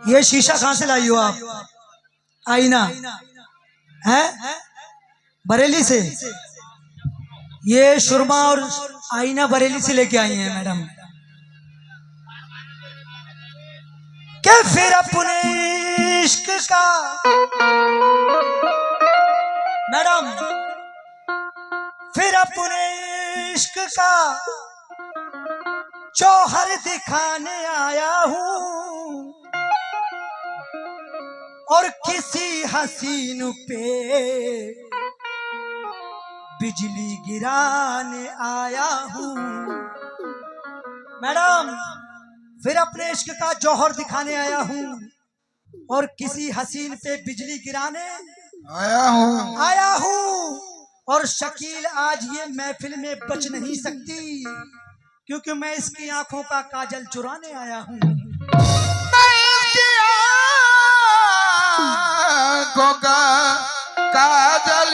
ये शीशा कहाँ से लाई हो आप? आईना है बरेली से। ये सुरमा और आईना बरेली से लेके आई हैं मैडम। क्या फिर अपने इश्क का मैडम, फिर अपने इश्क का जौहर दिखाने आया हूँ और किसी हसीन पे बिजली गिराने आया हूँ। मैडम, फिर अपने इश्क का जौहर दिखाने आया हूँ और किसी हसीन पे बिजली गिराने आया हूँ। और शकील आज ये महफिल में बच नहीं सकती क्योंकि मैं इसकी आंखों का काजल चुराने आया हूँ। आंखों का काजल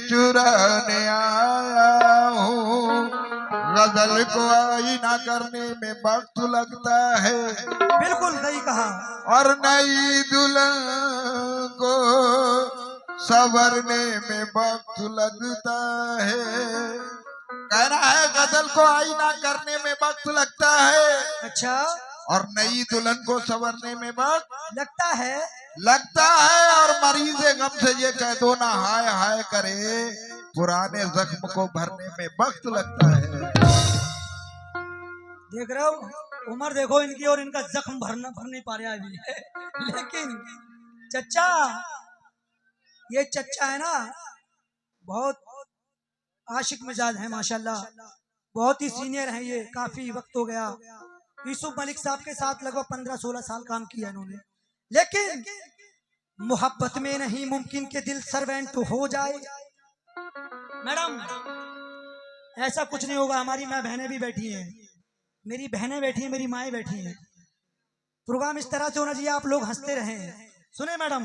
चुराने आया हूँ। गजल को आईना करने में वक्त लगता है, बिल्कुल सही कहा। और नई दुल्हन को संवरने में वक्त लगता है। कहना है गजल को आईना करने में वक्त लगता है, अच्छा, और नई दुल्हन को संवरने में वक्त लगता है। और मरीज़े गम से ये कह दो ना हाय हाय करे, पुराने जख्म को भरने में वक्त लगता है। देख रहे हो उम्र देखो इनकी, और इनका जख्म भर नहीं पा रहा अभी। लेकिन चच्चा, ये चच्चा है ना, बहुत आशिक मिजाज है माशाल्लाह, बहुत ही सीनियर है ये। काफी वक्त हो गया यूसुफ मलिक साहब के साथ लगभग 15-16 साल काम किया इन्होंने। लेकिन मोहब्बत में नहीं मुमकिन के दिल सर्वेंट हो जाए। मैडम, ऐसा कुछ नहीं होगा। हमारी माँ बहनें भी बैठी हैं, मेरी बहनें बैठी हैं, मेरी माएँ बैठी हैं। प्रोग्राम इस तरह से होना चाहिए, आप लोग हंसते रहें। सुने मैडम,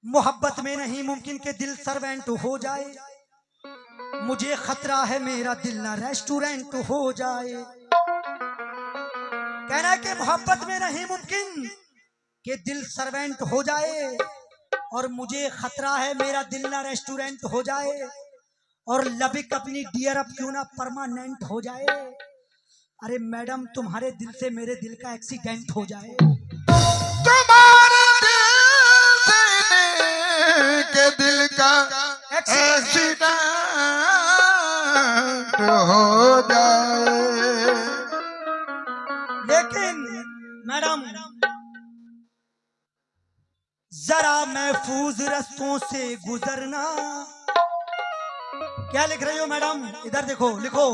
मोहब्बत में नहीं मुमकिन के दिल सर्वेंट हो जाए, मुझे खतरा है मेरा दिल ना रेस्टोरेंट हो जाए। कहना है कि मोहब्बत में नहीं मुमकिन कि दिल सर्वेंट हो जाए, और मुझे खतरा है मेरा दिल ना रेस्टोरेंट हो जाए, और लबिक अपनी डियर अब क्यों ना परमानेंट हो जाए। अरे मैडम, तुम्हारे दिल से मेरे दिल का एक्सीडेंट हो जाए। तुम्हारे दिल से के दिल का एक्सीडेंट हो जाए। लेकिन मैडम, जरा महफूज रास्तों से गुजरना। क्या लिख रही हो मैडम? इधर देखो, लिखो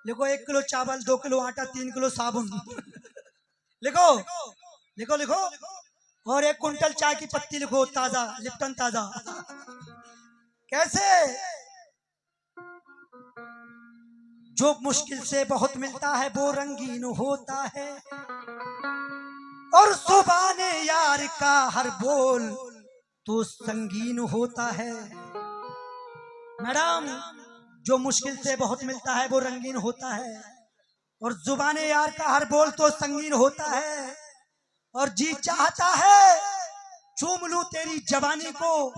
लिखो 1 किलो चावल, 2 किलो आटा, 3 किलो साबुन। लिखो लिखो लिखो। और 1 कुंटल चाय की पत्ती लिखो, ताजा लिप्टन ताजा। कैसे? जो मुश्किल से बहुत मिलता है वो रंगीन होता है, और जुबाने यार का हर बोल तो संगीन होता है। मैडम, जो मुश्किल से बहुत मिलता है वो रंगीन होता है, और जुबाने यार का हर बोल तो संगीन होता है, और जी चाहता है चूम लूं तेरी जवानी को,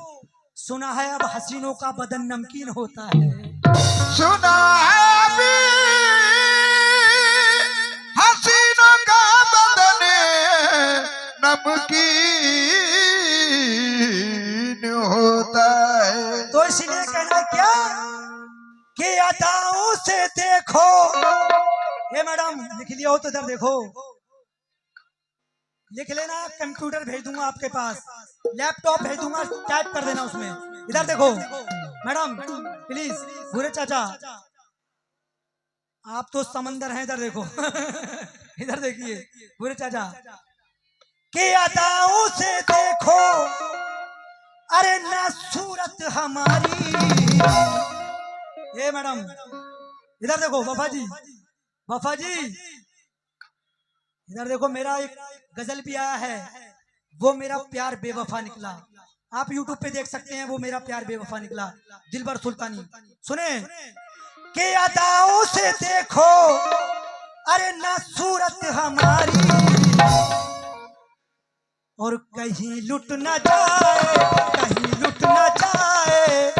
सुना है अब हसीनों का बदन नमकीन होता है। सुना है अभी हसीनों का बदन नमकीन होता है। तो इसलिए कहना क्या कि अदाओं से देखो। ये मैडम लिख लिया हो तो इधर देखो, लिख लेना। कंप्यूटर भेज दूंगा आपके पास, लैपटॉप भेज दूंगा, टाइप कर देना उसमें। इधर देखो मैडम प्लीज। भूरे चाचा, आप तो समंदर हैं, इधर देखो। इधर देखिए भूरे चाचा, कि अदाओं से देखो अरे ना सूरत हमारी। ये मैडम इधर देखो, वफा जी, वफा जी इधर देखो। मेरा एक गजल भी आया है, वो मेरा प्यार बेवफा निकला। आप YouTube पे देख सकते हैं, वो मेरा प्यार बेवफा निकला, दिलबर सुल्तानी। सुने कि अदाओं से देखो अरे ना सूरत हमारी, कहीं लुट न जाए, कहीं लुट न जाए,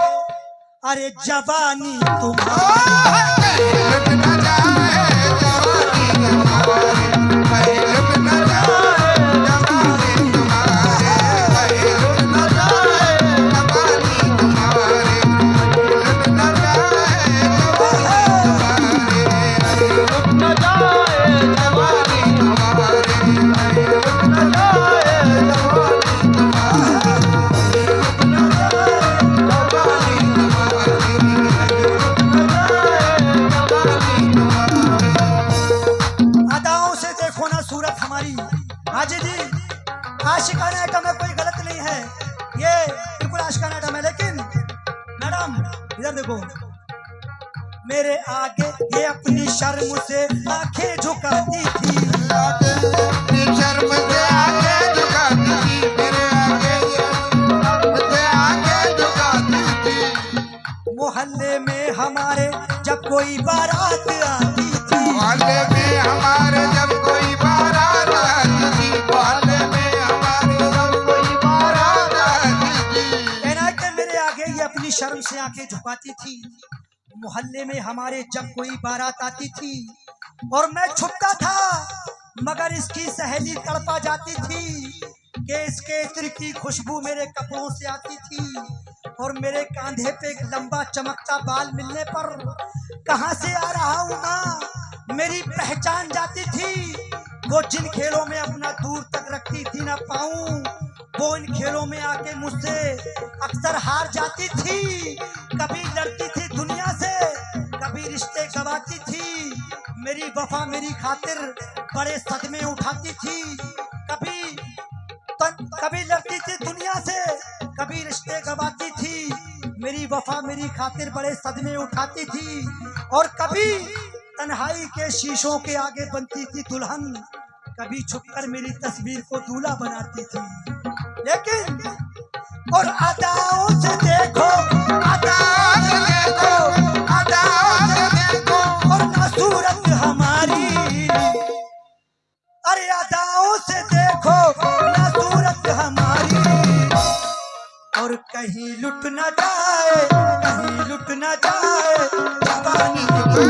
अरे जवानी तुम्हारी लुट न जाए जवानी तुम्हारी, कहीं लुट न जाए जवानी तुम्हारी, कहीं लुट न जाए जवानी तुम्हारी, लुट न जाए जवानी तुम्हारी, लुट न जाए जवानी अदाओं से देखो ना सूरत हमारी। हाजी जी, आशिकाना आइटम में कोई गलत नहीं है, ये बिल्कुल आशिकाना आइटम है, लेकिन मैडम इधर देखो, मेरे आगे ये अपनी शर्म से आंखें झुकाती थी, शर्म से आगे झुकाती थी, मेरे आगे मुझे आगे झुकाती थी। मोहल्ले में हमारे जब कोई बारात आती थी, मोहल्ले में हमारे जब कोई बारात आती थी, मोहल्ले में हमारे जब कोई बारात आती थी। कहना कि मेरे आगे ये अपनी शर्म से आंखें झुकाती थी, मोहल्ले में हमारे जब कोई बारात आती थी और मैं छुपता था, मगर इसकी सहेली तड़पा जाती थी कि इसके इत्र की खुशबू मेरे कपड़ों से आती थी, और मेरे कांधे पे एक लंबा चमकता बाल मिलने पर कहां से आ रहा हूं ना मेरी पहचान जाती थी। वो जिन खेलों में अपना दूर तक रखती थी ना पाऊं, वो इन खेलों में आके मुझसे अक्सर हार जाती थी। कभी लड़ती थी दुनिया से, कभी रिश्ते गवाती थी, मेरी वफा मेरी खातिर बड़े सदमे उठाती थी। कभी लड़ती थी दुनिया से, कभी रिश्ते गवाती थी, मेरी वफा मेरी खातिर बड़े सदमे उठाती थी, और कभी तन्हाई के शीशों के आगे बनती थी दुल्हन, कभी छुपकर मेरी तस्वीर को दूल्हा बनाती थी। लेकिन और अदाओं से देखो, अदाओं से देखो, अदाओं से देखो, और ना सूरत हमारी, अरे अदाओं से देखो ना सूरत हमारी, और कहीं लुट न जाए, कहीं लुट न जाए जवानी जी।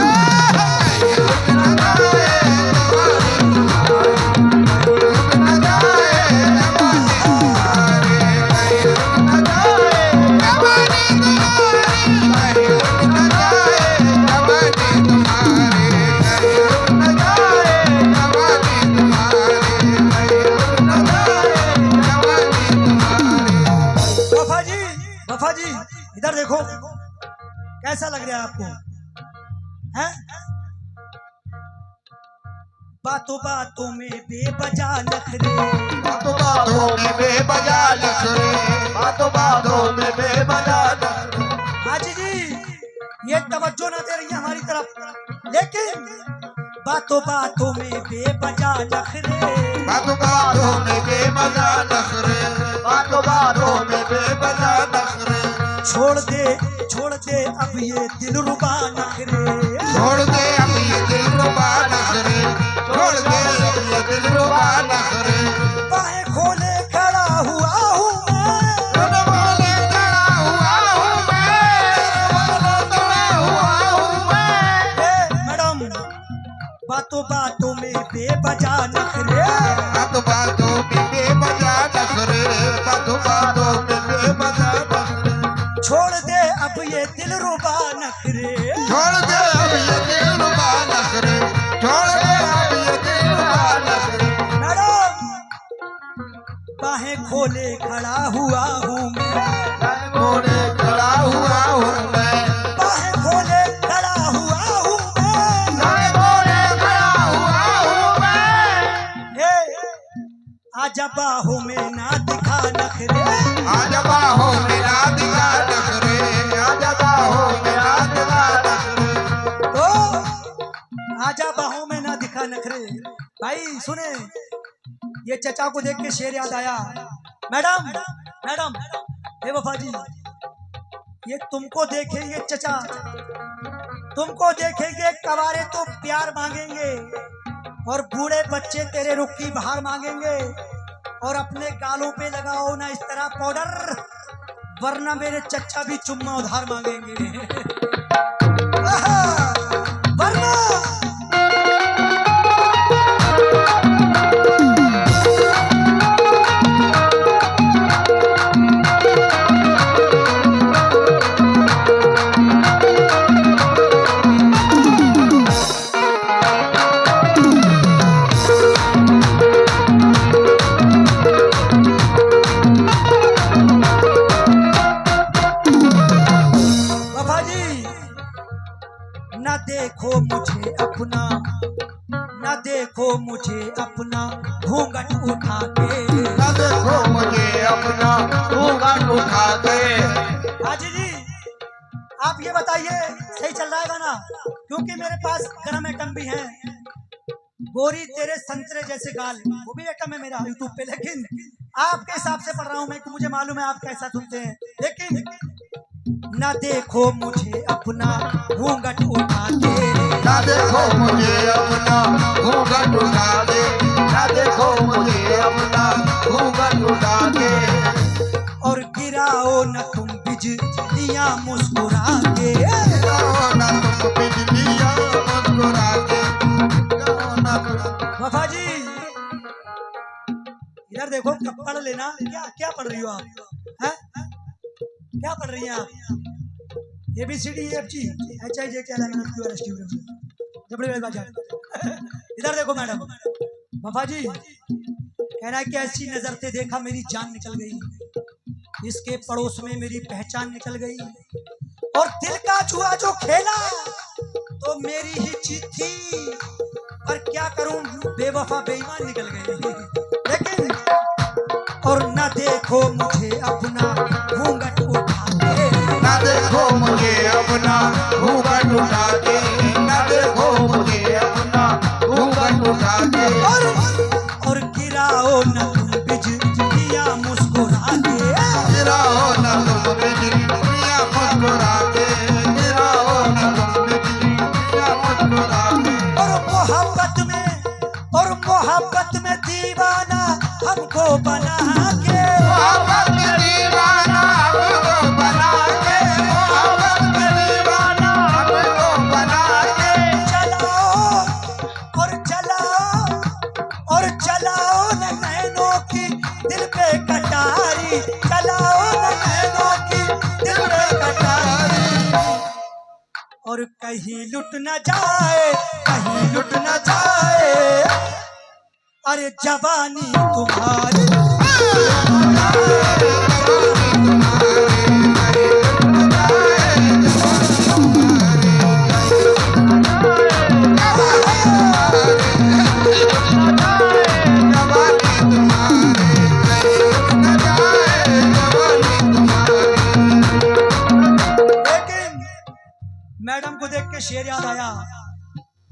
इधर देखो, कैसा लग रहा है आपको? हैं? बातों बातों में बेवजह नखरे, बातों बातों में बेवजह नखरे, बातों बातों में बेवजह नखरे। हाजी जी, ये तवज्जो न दे रही है हमारी तरफ, लेकिन बातों बातों में बेवजह नखरे, बातों बातों में बेवजह नखरे, बातों बातों में बेवजह नखरे। छोड़ दे अब ये दिलरुबा नखरे, छोड़ दे अब ये दिलरुबा नखरे, छोड़ दे अब ये दिलरुबा नखरे। बाहें खोले खड़ा हुआ हूँ मैं, बोले खड़ा हुआ हूँ मैं, खड़ा हुआ हूँ मैं। मैडम बातों बातों में बेवजह नखरे, बातों बातों में बेवजह नखरे, बातों बातों में बेवजह नखरे। छोड़ दे अब ये दिलरुबा नखरे, छोड़ दे अब ये दिलरुबा नखरे, छोड़ दे अब ये दिलरुबा नखरे। मैडम बाहें खोले खड़ा हुआ हूँ मैं, खोले खड़ा हुआ हूँ मैं, बाहें खोले खड़ा हुआ हूँ मैं, खोले खड़ा हुआ हूँ मैं। आजा बाहों में ना दिखा नखरे, आजा बाहों में ना दिखा नखरे, आजा बाहों में ना दिखा नखरे। तो आजा बाहों में ना दिखा नखरे। भाई सुने, ये चचा को देख के शेर याद आया। मैडम मैडम हे वफा जी, ये तुमको देखेंगे चचा, तुमको देखेंगे कवारे तो प्यार मांगेंगे, और बूढ़े बच्चे तेरे रुख की बहार मांगेंगे, और अपने गालों पे लगाओ ना इस तरह पाउडर, वरना मेरे चच्चा भी चुम्मा उधार मांगेंगे। आहा, वरना देखो मुझे अपना, न देखो मुझे अपना घूंघट उठा के, न देखो मुझे अपना घूंघट उठा के। हाजी जी आप ये बताइए सही चल रहा है गाना? क्योंकि मेरे पास गर्म आइटम भी है, गोरी तेरे संतरे जैसे गाल, वो भी आइटम है मेरा यूट्यूब पे, लेकिन आपके हिसाब से पढ़ रहा हूँ मैं कि मुझे मालूम है आप कैसा सुनते हैं। लेकिन न देखो मुझे अपना घूंघट उठा के, न देखो मुझे अपना घूंघट उठा के, न देखो मुझे अपना घूंघट उठा के। और गिराओ न तुम बिजलियां मुस्कुरा के, गिराओ न तुम बिजलियां मुस्कुरा के, गिराओ न तुम। वफा जी इधर देखो, पढ़ लेना। क्या क्या पढ़ रही हो आप? हैं? क्या पढ़ रही हैं आप? ABCDEFG HIJ इधर देखो मैडम। वफा जी कहना है कि ऐसी नजर से देखा मेरी जान निकल गई, इसके पड़ोस में मेरी पहचान निकल गई, और दिल का जुआ जो खेला तो मेरी ही जीत थी, पर क्या करूं बेवफा बेईमान निकल गई। लेकिन और न देखो मुझे अपना घूंघट उठा के, न देखो मुझे अपना घूंघट उठा के, न देखो मुझे अपना घूंघट उठा के। और गिराओ न तुम बिजलियां मुस्कुरा के, गिराओ न तुम बिजलियां मुस्कुरा के, गिराओ न तुम बिजलियां मुस्कुरा के। और मोहब्बत में दीवाना हमको बना के, मोहब्बत में दीवाना हमको बना के, मोहब्बत में दीवाना हमको बना के। चलाओ और चलाओ न नैनों की दिल पे कटारी, चलाओ न नैनों की दिल पे कटारी। और कहीं लुट न जाए, कहीं लुट न जाए, अरे जवानी तुम्हारी। मैडम को देख के शेर याद आया।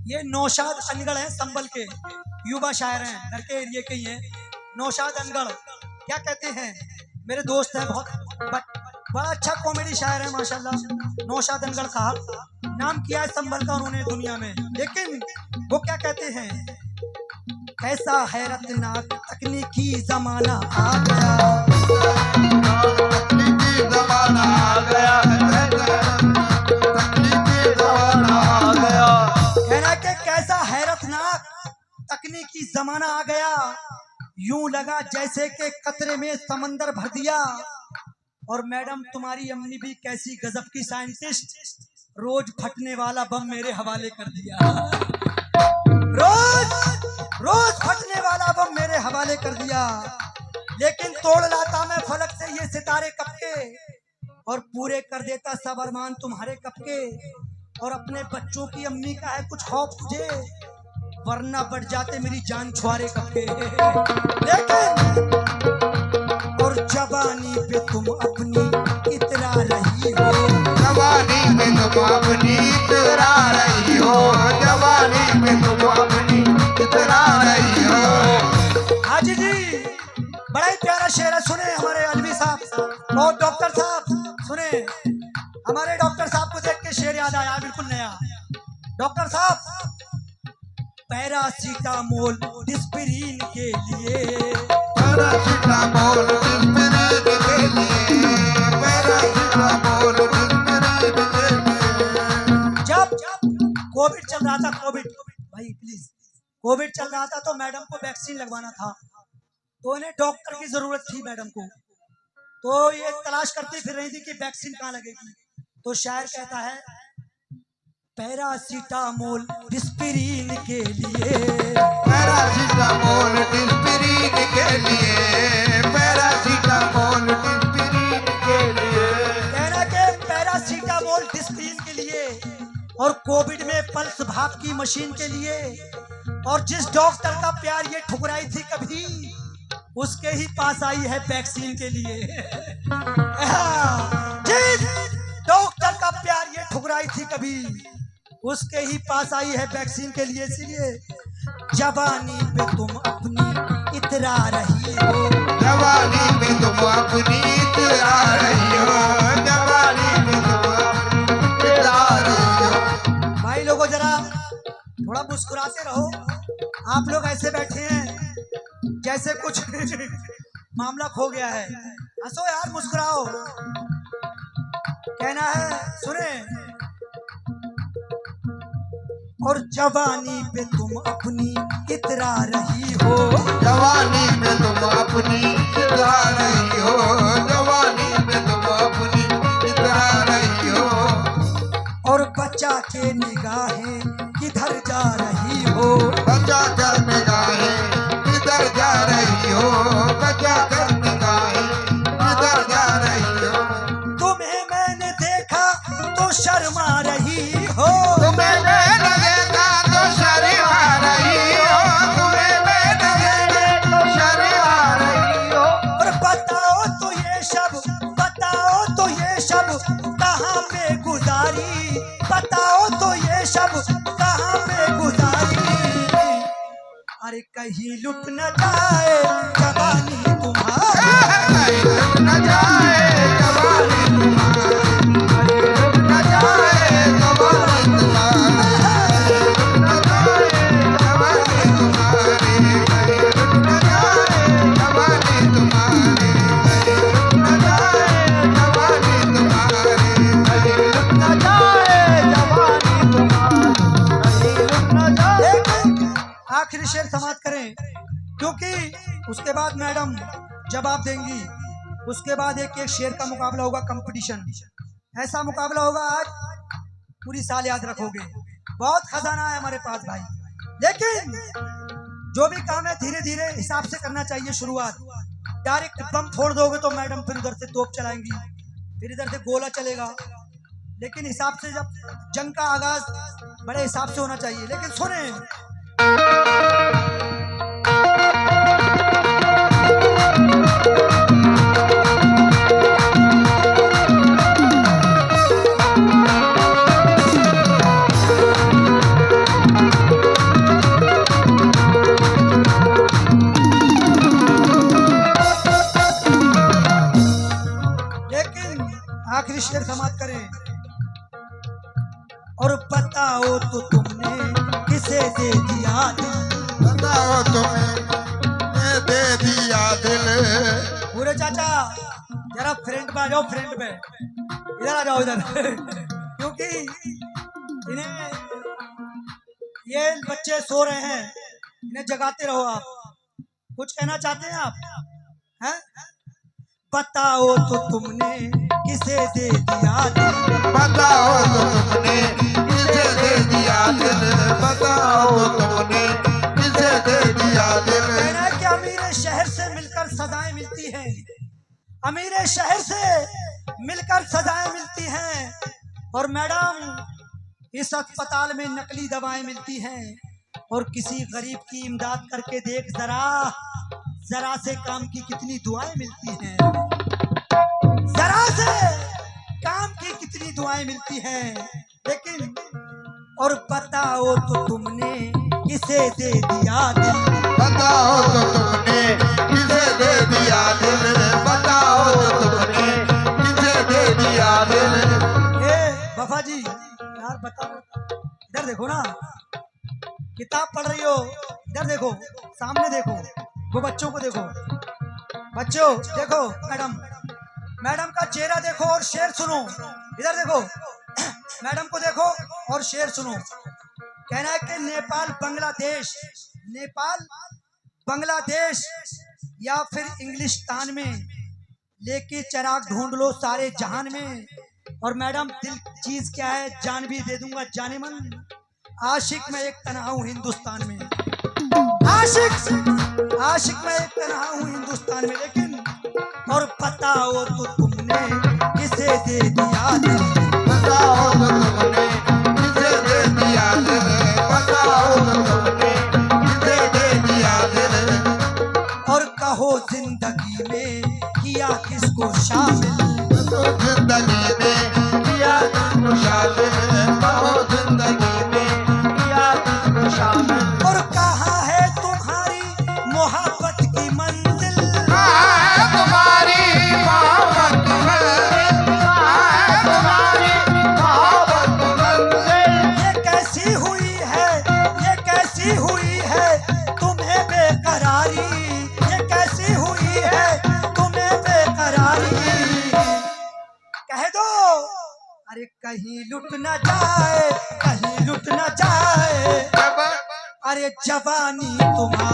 ये नौशाद अनगढ़ है, संभल के युवा शायर हैं, घर के एरिया के ही हैं। नौशाद अनगढ़ क्या कहते हैं, मेरे दोस्त हैं, बहुत बड़ा अच्छा कॉमेडी शायर है माशाल्लाह। नौशाद अनगढ़ साहब नाम किया है संभल का उन्होंने दुनिया में। लेकिन वो क्या कहते हैं, कैसा हैरतनाक तकनीकी जमाना आ गया, तकनीकी जमाना आ गया, तकनीकी जमाना आ गया। कहना कि कैसा हैरतनाक तकनीकी जमाना आ गया, यूं लगा जैसे के कतरे में समंदर भर दिया। और मैडम तुम्हारी अम्मी भी कैसी गजब की साइंटिस्ट, रोज फटने वाला बम मेरे हवाले कर दिया, रोज फटने वाला बम मेरे हवाले कर दिया। लेकिन तोड़ लाता मैं फलक से ये सितारे कब के, और पूरे कर देता सब अरमान तुम्हारे कब के। और अपने बच्चों की अम्मी का है कुछ खौफ तुझे, वरना बढ़ जाते मेरी जान छुआरे कब के। लेकिन और जवानी पे तुम अपनी इतरा रही हो, जवानी में तुम अपनी इतरा रही हो, जवानी में तुम अपनी इतरा रही हो। हाजी जी बड़ा ही प्यारा शेर है, सुने हमारे अलवी साहब और डॉक्टर साहब सुने। हमारे डॉक्टर साहब को देख के शेर याद आया, बिल्कुल नया। डॉक्टर साहब पैरासीटामोल डिस्पिरिन के लिए, पैरासीटामोल डिस्परिन के लिए, पैरासीटामोल डिस्परिन के लिए। जब कोविड चल रहा था, कोविड भाई प्लीज, कोविड चल रहा था तो मैडम को वैक्सीन लगवाना था, तो इन्हें डॉक्टर की जरूरत थी मैडम को, तो ये तलाश करती फिर रही थी कि वैक्सीन कहाँ लगेगी। तो शायर कहता है पैरासीटामोल डिस्परिन के लिए, पैरासीटामोल डिस्परिन के लिए, पैरासीटामोल डिस्परिन के लिए। कहना के पैरासीटामोल डिस्परिन के लिए और कोविड में पल्स भाप की मशीन के लिए, और जिस डॉक्टर का प्यार ये ठुकराई थी कभी, उसके ही पास आई है वैक्सीन के लिए। जिस डॉक्टर का प्यार ये ठुकराई थी कभी, उसके ही पास आई है वैक्सीन के लिए। इसलिए जवानी पे तुम अपनी इतरा रही हो, जवानी में तुम अपनी इतरा रही हो, जवानी में तुम अपनी इतरा रही हो। भाई लोगों जरा थोड़ा मुस्कुराते रहो। आप लोग ऐसे बैठे हैं जैसे कुछ मामला खो गया है। हंसो यार, मुस्कुराओ। कहना है सुने, और जवानी पे तुम अपनी इतरा रही हो, जवानी में तुम अपनी इतरा रही हो, जवानी में तुम अपनी इतरा रही हो। और बचा के निगाहें किधर जा रही हो, बचा कर निगाहें किधर जा रही हो, बचा कर निगाहें किधर जा रही हो। तुम्हें मैंने देखा तो शर्मा रही हो, तुम्हें मैंने देखा तो शर्मा रही हो, तुम्हें मैंने देखा तो शर्मा रही हो। और बताओ तो ये शब, बताओ तो ये शब कहाँ पे गुजारी, बताओ तो ये शब कहाँ पे गुजारी। अरे कहीं लुट न जाए जवानी तुम्हारी, लुट न जाए जवानी तुम्हारी, लुट न जाए जवानी तुम्हारी, लुट न जाए जवानी तुम्हारी, लुट न जाए जवानी तुम्हारी, लुट न जाए जवानी तुम्हारी, लुट न जाए जवानी तुम्हारी, लुट न जाए। आखिरी शेर समाप्त करें, क्योंकि उसके बाद मैडम जवाब देंगी, उसके बाद एक एक शेर का मुकाबला होगा, कंपटीशन। ऐसा मुकाबला होगा आज पूरी साल याद रखोगे। बहुत खजाना है हमारे पास भाई, लेकिन जो भी काम है धीरे धीरे हिसाब से करना चाहिए। शुरुआत डायरेक्ट बम फोड़ दोगे तो मैडम फिर उधर से तोप चलाएंगी, फिर इधर से गोला चलेगा। लेकिन हिसाब से, जब जंग का आगाज बड़े हिसाब से होना चाहिए। लेकिन सुने, आखिरी शेर समाप्त करें। और बताओ तो तुमने किसे दे दिया दिल, बताओ तुमने दे दिया दिल। पूरे चाचा जरा फ्रंट पे आ जाओ, फ्रंट पे इधर आ जाओ इधर। क्योंकि इन्हें, ये बच्चे सो रहे हैं, इन्हें जगाते रहो आप। कुछ कहना चाहते हैं आप? हैं? बताओ तो तुमने किसे दे दिया दिल, बताओ तो तुमने किसे दे दिया दिल, बताओ तो तुमने किसे दे दिया दिल। कहना है कि अमीर शहर से मिलकर सजाएं मिलती हैं, अमीर शहर से मिलकर सजाएं मिलती हैं। और मैडम इस अस्पताल में नकली दवाएं मिलती हैं। और किसी गरीब की इमदाद करके देख जरा, जरा से काम की कितनी दुआएं मिलती हैं, जरा से काम की कितनी दुआएं मिलती हैं। लेकिन और बताओ तो तुमने किसे दे दिया दिल, बताओ तो तुमने किसे दे दिया दिल, बताओ तो तुमने किसे दे दिया दिल। वफा जी यार बताओ, इधर देखो ना, किताब पढ़ रही हो, इधर देखो, सामने देखो, वो बच्चों को देखो। बच्चों देखो, मैडम का चेहरा देखो और शेर सुनो। इधर देखो, मैडम को देखो और शेर सुनो। कहना है कि नेपाल बांग्लादेश या फिर इंग्लिस्तान में लेके चिराग ढूंढ लो सारे जहान में। और मैडम दिल चीज क्या है, जान भी दे दूंगा जाने मन। आशिक में एक तन्हा हूँ हिंदुस्तान में, आशिक में एक तन्हा हूँ हिंदुस्तान में। लेकिन और बताओ तो तुमने किसे दे दिया दिल, बताओ तो तुमने किसे दे दिया दिल, बताओ तो तुमने किसे दे दिया दिल। और कहो जिंदगी में किया किसको शामिल, तो जिंदगी में किया किसको शामिल, कहो जिंदगी में किया किसको शामिल। और कहाँ है तुम्हारी मोहब्बत की मंजिल, कहाँ है तुम्हारी मोहब्बत की मंजिल, कहाँ है तुम्हारी मोहब्बत की मंजिल। ये कैसी हुई है तुम्हें बेकरारी, ये कैसी हुई है तुम्हें बेकरारी। कह दो अरे कहीं लुट न जाए, कहीं लुट न जाए, अरे जवानी तुम्हारी।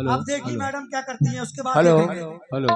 अब देखिए मैडम क्या करती हैं, उसके बाद हेलो देखेंगे। हेलो